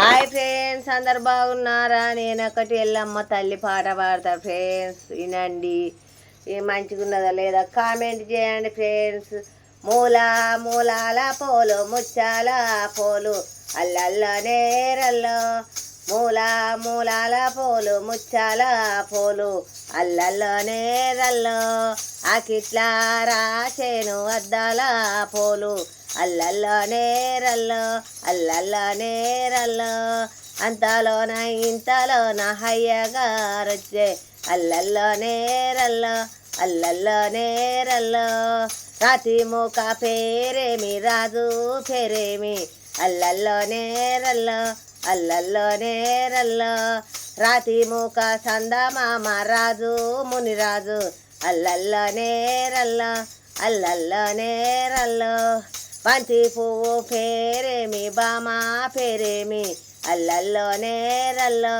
Hi friends, అందరు బాగున్నారా? నేను ఒకటి ఎల్లమ్మ తల్లి పాట పాడతా ఫ్రెండ్స్, వినండి. మంచిగా ఉన్నదా లేదా కామెంట్ చేయండి ఫ్రెండ్స్. మూలాల పోలు ముచ్చాల పోలు అల్లల్ల నేరల్లో, మూలాల పోలు ముచ్చాల పోలు అల్లల్ల నేరల్లో, ఆకిట్లా రాసేను అద్దాల పోలు అల్లల్ల నేరల్లో అంతలోన ఇంతలోన హయ్యగారొచ్చే అల్లల్ల నేరల్లో రాతి మూక పేరేమి రాజు పేరేమి అల్లల్ల నేరల్లో రాతి మూక సందమామ రాజు మునిరాజు అల్లల్ల నేరల్లో బంతి పువ్వు పేరేమి బామా పేరేమి అల్లల్లో నేరల్లో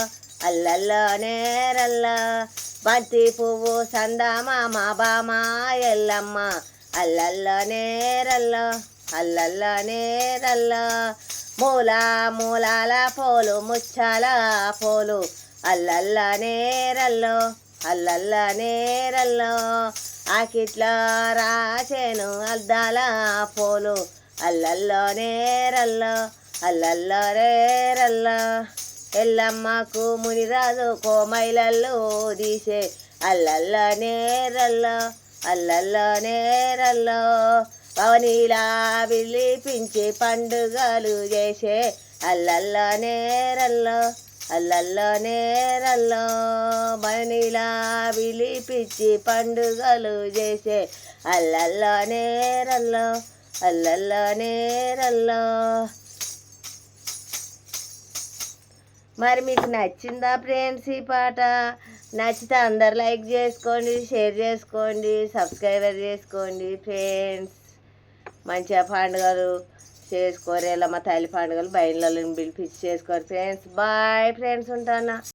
బంతి పువ్వు సందమామ బామా ఎల్లమ్మ అల్లల్ల నేరల్లో మూలాల పోలు ముచ్చాల పోలు అల్లల్ల నేరల్లో ఆకిట్లా రాసేను అద్దాల పోలు అల్లల్ల నేరల్లో ఎల్లమ్మకు మునిరాజు కోమైలల్లో తీసే అల్లల్ల నేరల్లో పవనీలా విలిపించి పండుగలు చేసే అల్లల్ల నేరల్లో బనీలా విలిపించి పండుగలు చేసే అల్లల్ల నేరల్లో. మరి మీకు నచ్చిందా ఫ్రెండ్స్ ఈ పాట? నచ్చితే అందరు లైక్ చేసుకోండి, షేర్ చేసుకోండి, సబ్స్క్రైబర్ చేసుకోండి ఫ్రెండ్స్. మంచిగా పండుగలు చేసుకోరు, ఎల్లమ్మ తల్లి పండుగలు బయళ్ళని పిలిపించి చేసుకోరు ఫ్రెండ్స్. బాయ్ ఫ్రెండ్స్, ఉంటానా.